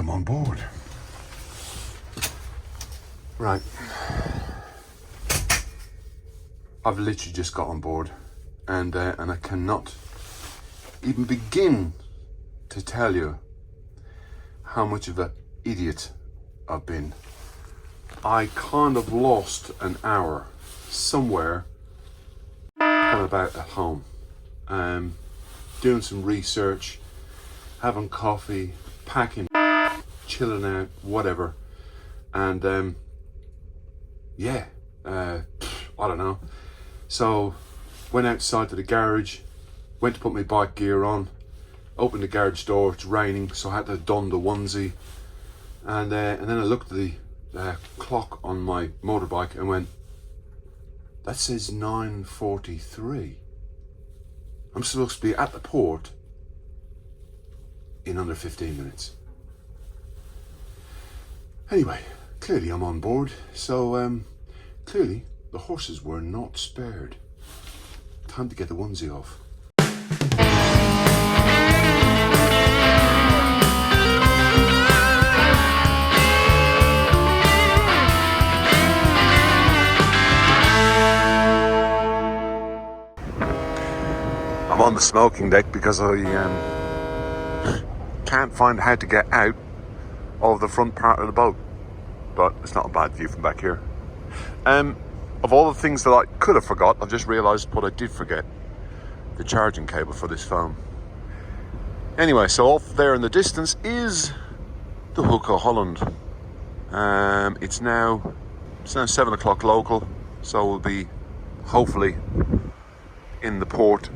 welcome on board. Right. I've literally just got on board and I cannot even begin to tell you how much of an idiot I've been. I kind of lost an hour somewhere about at home, doing some research, having coffee, packing, chilling out, whatever, and I don't know. So went outside to the garage, went to put my bike gear on, opened the garage door. It's raining, so I had to don the onesie, and then I looked at the clock on my motorbike and went, that says 9:43. I'm supposed to be at the port in under 15 minutes. Anyway, clearly I'm on board, so clearly the horses were not spared. Time to get the onesie off. I'm on the smoking deck because I can't find how to get out of the front part of the boat, but it's not a bad view from back here. Of all the things that I could have forgot, I've just realised what I did forget: the charging cable for this phone. Anyway, so off there in the distance is the Hook of Holland. It's now 7 o'clock local, so we'll be hopefully in the port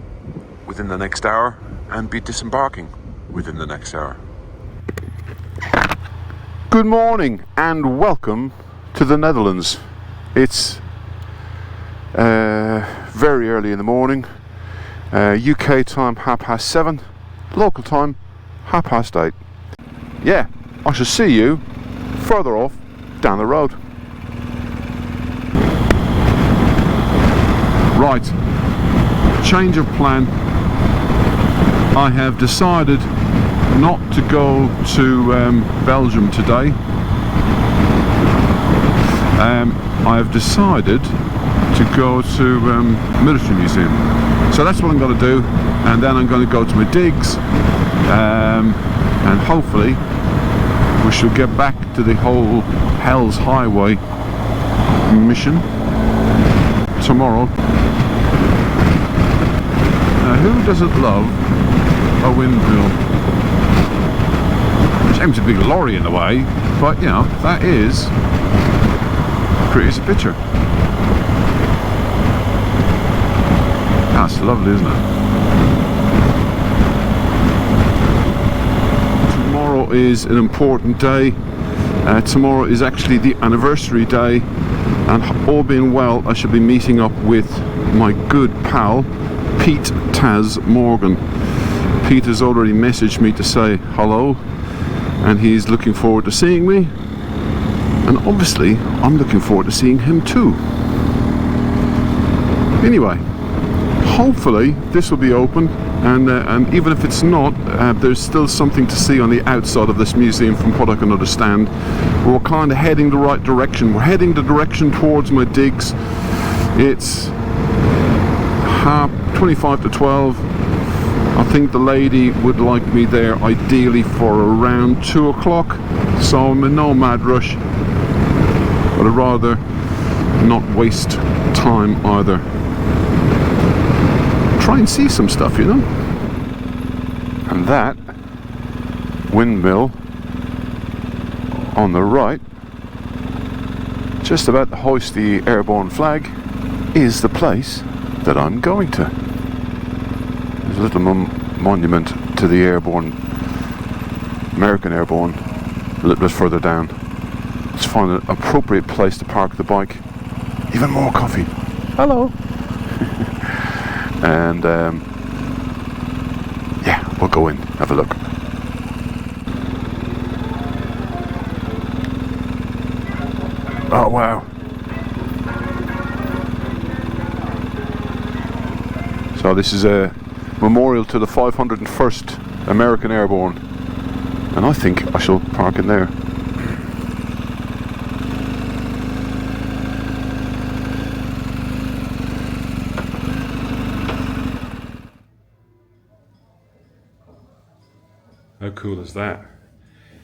within the next hour and be disembarking within the next hour. Good morning and welcome to the Netherlands. It's very early in the morning, UK time 7:30, local time 8:30. Yeah, I shall see you further off down the road. Right, change of plan. I have decided not to go to Belgium today. I have decided to go to Military Museum. So that's what I'm going to do, and then I'm going to go to my digs, and hopefully we shall get back to the whole Hell's Highway mission tomorrow. Who doesn't love a windmill? Shame it's a big lorry in the way, but you know, that is pretty as a picture. That's lovely, isn't it? Tomorrow is an important day. Tomorrow is actually the anniversary day, and all being well, I shall be meeting up with my good pal Pete Taz Morgan. Pete has already messaged me to say hello, and he's looking forward to seeing me, and obviously I'm looking forward to seeing him too. Anyway, hopefully this will be open, and even if it's not, there's still something to see on the outside of this museum from what I can understand. We're kind of heading the right direction. We're heading the direction towards my digs. It's 25 to 12. I think the lady would like me there ideally for around 2 o'clock, so I'm in no mad rush, but I'd rather not waste time either. Try and see some stuff, you know. And that windmill on the right, just about to hoist the airborne flag, is the place that I'm going to. There's a little monument to the airborne, American airborne, a little bit further down. Let's find an appropriate place to park the bike. Even more coffee. Hello. And yeah, we'll go in, have a look. Oh wow. So this is a memorial to the 501st American Airborne. And I think I shall park in there. How cool is that?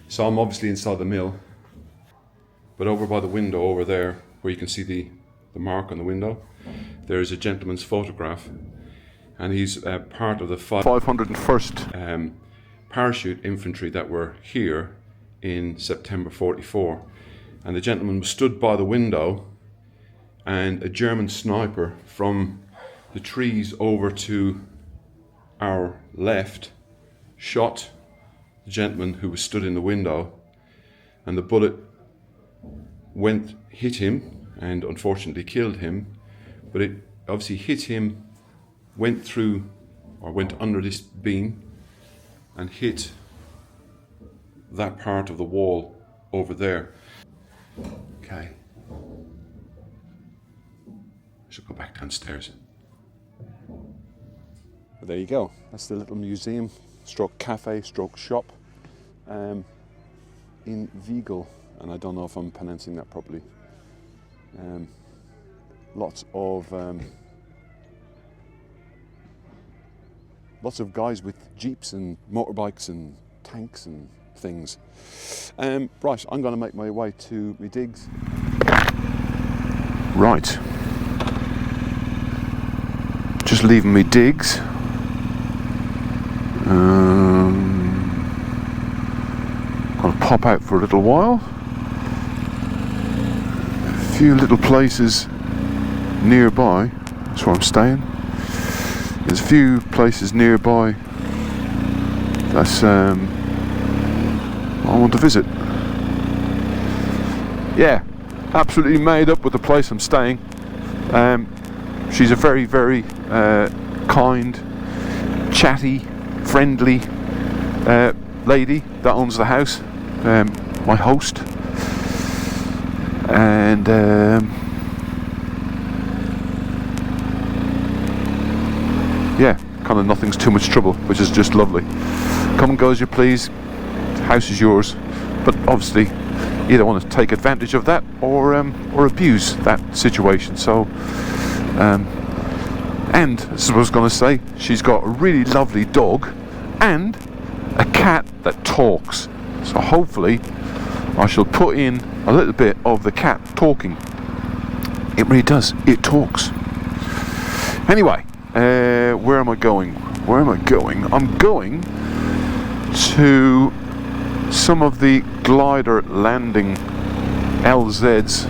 So I'm obviously inside the mill, but over by the window over there, where you can see the mark on the window, there is a gentleman's photograph, and he's part of the 501st Parachute Infantry that were here in September 44. And the gentleman was stood by the window, and a German sniper from the trees over to our left shot the gentleman who was stood in the window, and the bullet hit him and unfortunately killed him, but it obviously hit him, went through or went under this beam and hit that part of the wall over there. Okay, I should go back downstairs. But there you go, that's the little museum stroke cafe stroke shop in Vigo, and I don't know if I'm pronouncing that properly. Lots of guys with jeeps and motorbikes and tanks and things. Right, I'm going to make my way to my digs. Right, just leaving me digs. Gonna pop out for a little while. A few little places nearby. That's where I'm staying. There's a few places nearby that's I want to visit. Yeah, absolutely made up with the place I'm staying. She's a very, very kind, chatty, friendly lady that owns the house, my host, and yeah, kind of nothing's too much trouble, which is just lovely. Come and go as you please, the house is yours, but obviously you don't want to take advantage of that or abuse that situation. So and this is what I was going to say, she's got a really lovely dog and a cat that talks, so hopefully I shall put in a little bit of the cat talking. It really does, it talks. Anyway, where am I going? I'm going to some of the glider landing LZs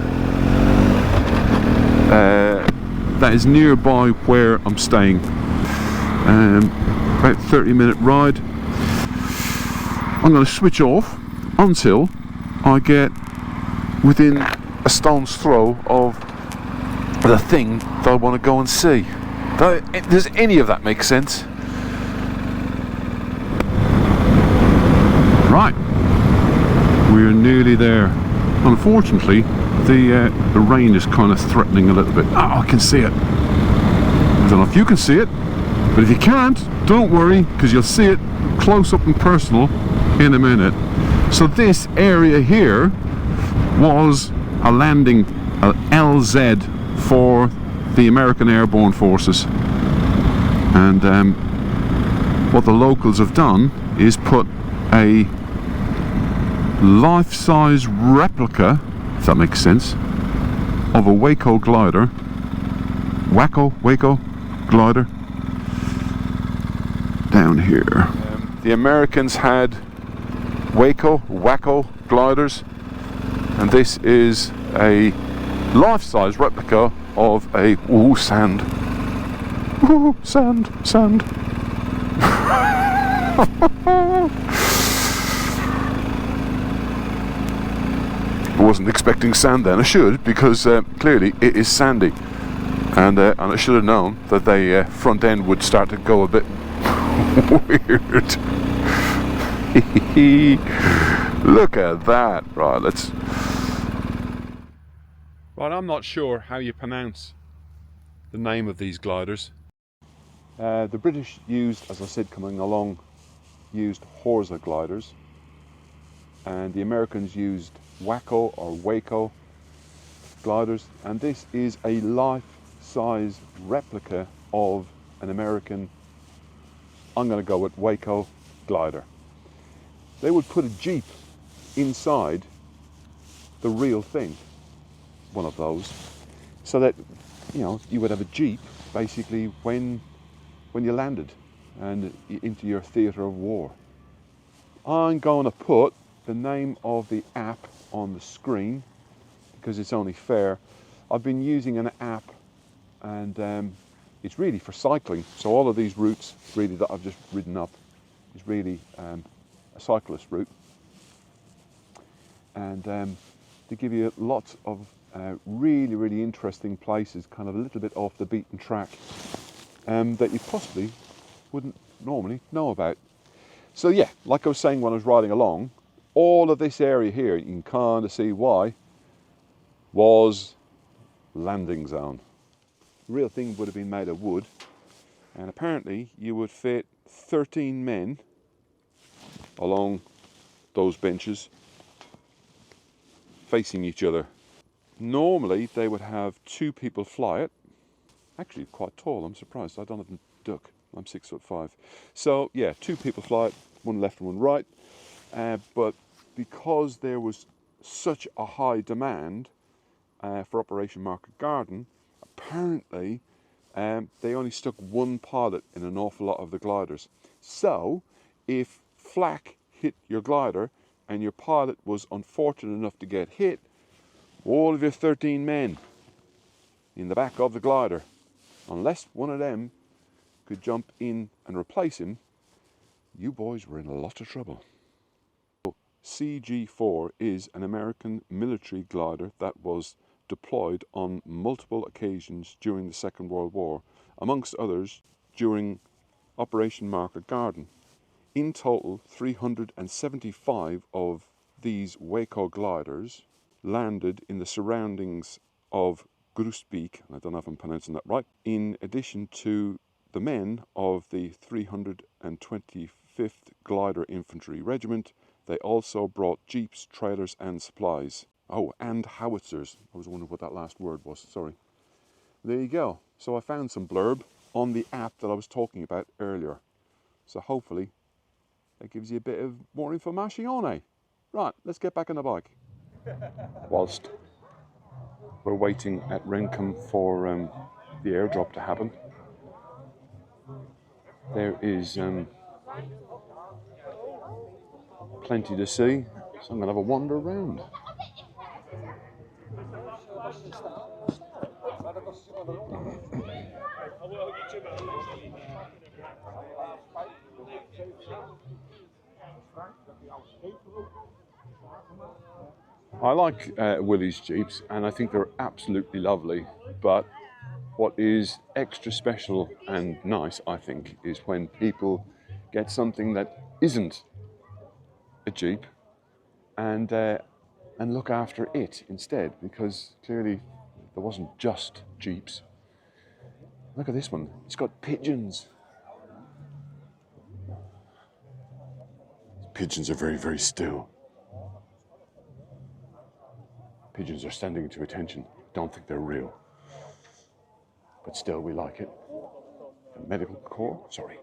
that is nearby where I'm staying. About 30-minute ride. I'm going to switch off until I get within a stone's throw of the thing that I want to go and see. Does any of that make sense? Right, we're nearly there. Unfortunately, the rain is kind of threatening a little bit. Oh, I can see it. I don't know if you can see it, but if you can't, don't worry, because you'll see it close up and personal in a minute. So this area here was a landing, a LZ for the American Airborne Forces, and what the locals have done is put a life-size replica, if that makes sense, of a Waco glider, Waco glider down here. The Americans had Waco gliders, and this is a life-size replica of a sand. Sand. I wasn't expecting sand then. I should, because clearly it is sandy, and I should have known that the front end would start to go a bit weird. Look at that. Right, I'm not sure how you pronounce the name of these gliders. The British used, as I said coming along, used Horsa gliders, and the Americans used Waco or Waco gliders, and this is a life-size replica of an American, I'm going to go with Waco glider. They would put a Jeep inside the real thing, one of those, so that, you know, you would have a Jeep basically when you landed and into your theatre of war. I'm going to put the name of the app on the screen because it's only fair. I've been using an app, and it's really for cycling. So all of these routes really that I've just ridden up is really a cyclist route, and they give you lots of really interesting places, kind of a little bit off the beaten track, that you possibly wouldn't normally know about. So yeah, like I was saying when I was riding along, all of this area here, you can kind of see why, was landing zone. The real thing would have been made of wood, and apparently you would fit 13 men along those benches facing each other. Normally they would have 2 people fly it. Actually quite tall, I'm surprised. I don't have a duck. I'm 6'5". So yeah, 2 people fly it, one left and one right. But because there was such a high demand for Operation Market Garden, apparently they only stuck 1 pilot in an awful lot of the gliders. So if flak hit your glider and your pilot was unfortunate enough to get hit, all of your 13 men in the back of the glider, unless one of them could jump in and replace him, you boys were in a lot of trouble. CG-4 is an American military glider that was deployed on multiple occasions during the Second World War, amongst others during Operation Market Garden. In total, 375 of these Waco gliders landed in the surroundings of Groesbeek, I don't know if I'm pronouncing that right, in addition to the men of the 325th Glider Infantry Regiment. They also brought jeeps, trailers and supplies. Oh, and howitzers. I was wondering what that last word was, sorry. There you go. So I found some blurb on the app that I was talking about earlier. So hopefully that gives you a bit of more information on it. Right, let's get back on the bike. Whilst we're waiting at Rencombe for the airdrop to happen, there is plenty to see, so I'm going to have a wander around. I like Willys Jeeps, and I think they're absolutely lovely, but what is extra special and nice, I think, is when people get something that isn't a Jeep and look after it instead, because clearly there wasn't just Jeeps. Look at this one, it's got pigeons. Pigeons are very still. Pigeons are standing to attention. Don't think they're real. But still, we like it. The medical corps, sorry.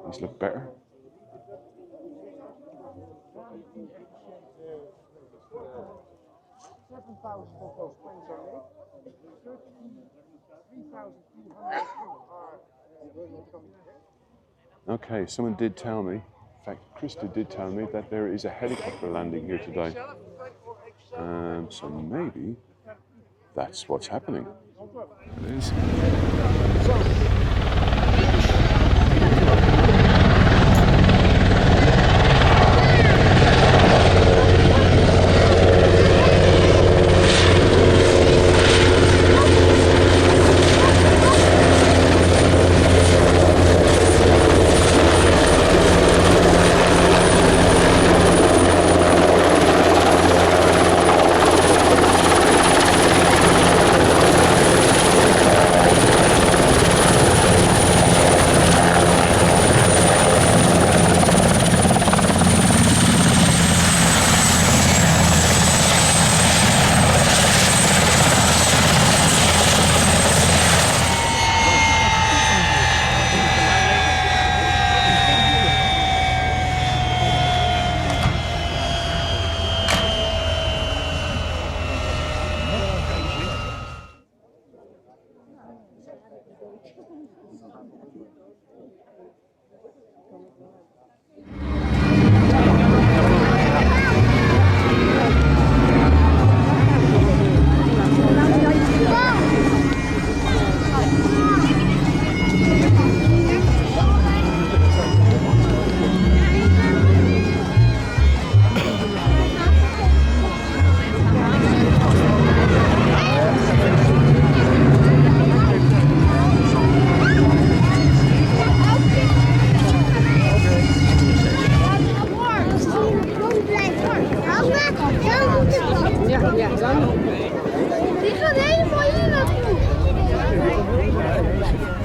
These look better. Okay, someone did tell me, in fact, Krista did tell me that there is a helicopter landing here today. So maybe that's what's happening. It is.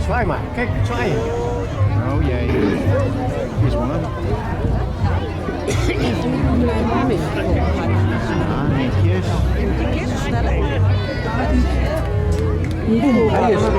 Zwaai maar. Kijk, zwaaien. Oh jee. Hier is one. Ja, netjes. Hij is er.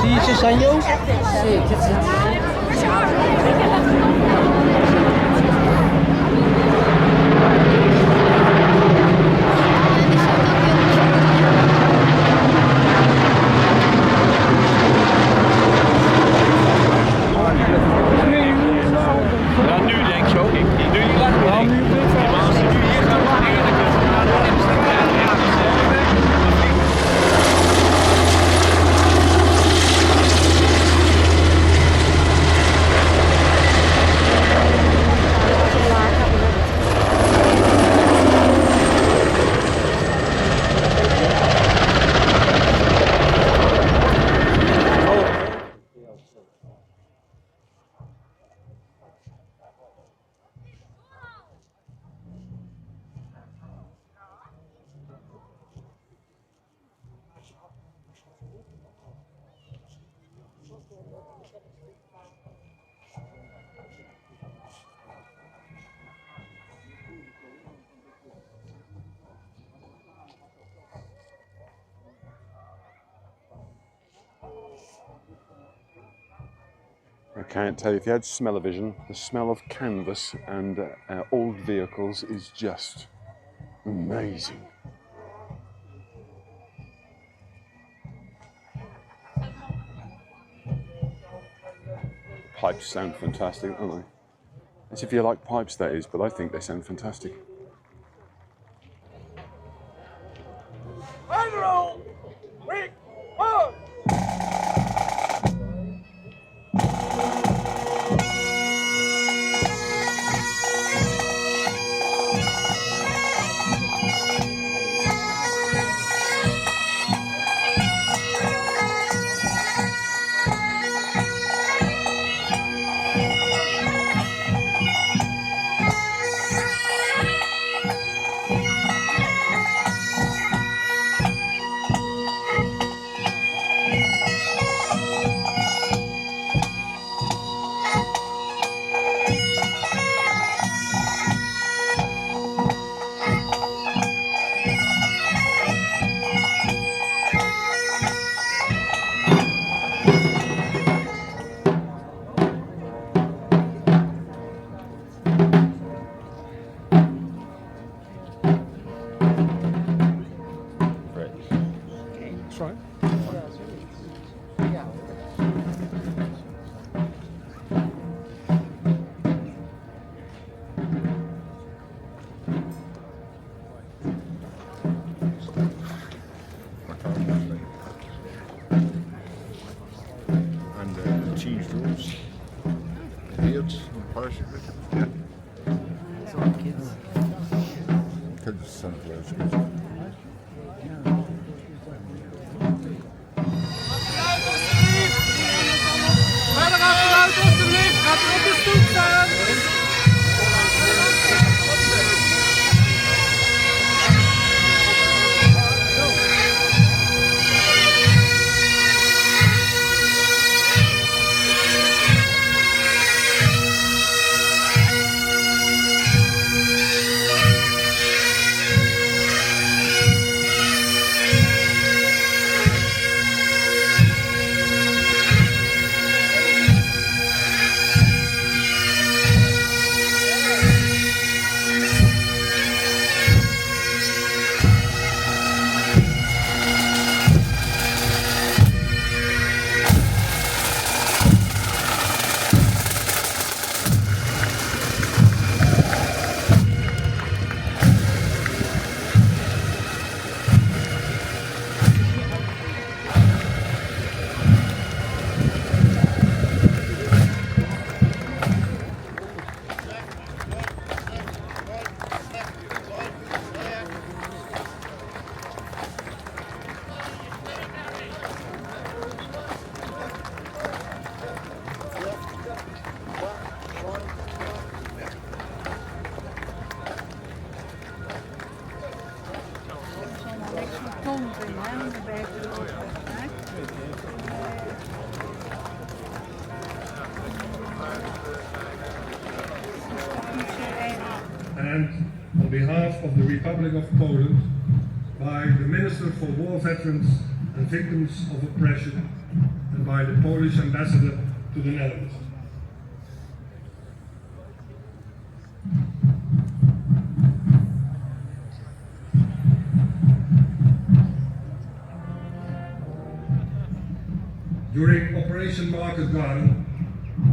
Zie je ze, Sanjo? Ja, nu denk ik ook. Nu je lacht wel. Maar als ze nu hier gaan parkeren, dan kunnen we naar de Amsterdam. I can't tell you, if you had smell-o-vision, the smell of canvas and old vehicles is just amazing. Pipes sound fantastic, don't they? As if you like pipes, that is, but I think they sound fantastic. hand on behalf of the Republic of Poland by the Minister for War Veterans and Victims of Oppression and by the Polish Ambassador to the Netherlands. During Operation Market Garden,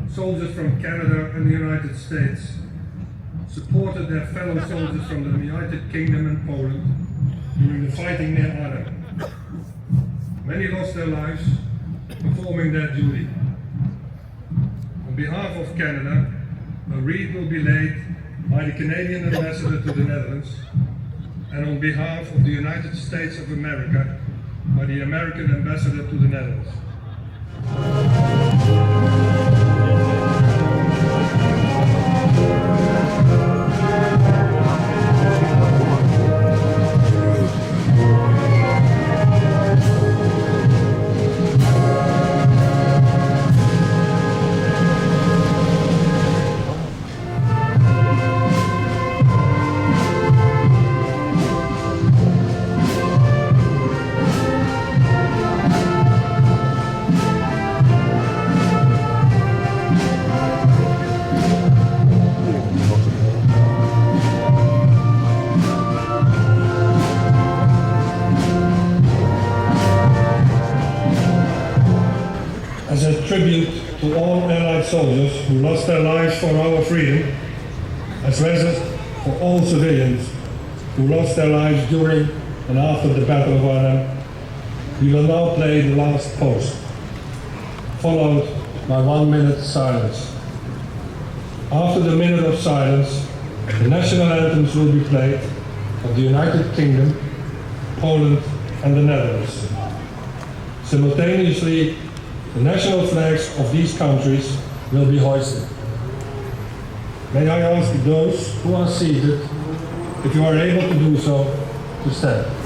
soldiers from Canada and the United States supported their fellow soldiers from the United Kingdom and Poland during the fighting near Arnhem. Many lost their lives performing their duty. On behalf of Canada, a wreath will be laid by the Canadian Ambassador to the Netherlands, and on behalf of the United States of America, by the American Ambassador to the Netherlands. As a tribute to all Allied soldiers who lost their lives for our freedom, as well as for all civilians who lost their lives during and after the Battle of Arnhem, we will now play the last post, followed by 1 minute silence. After the minute of silence, the national anthems will be played of the United Kingdom, Poland and the Netherlands. Simultaneously, the national flags of these countries will be hoisted. May I ask those who are seated, if you are able to do so, to stand.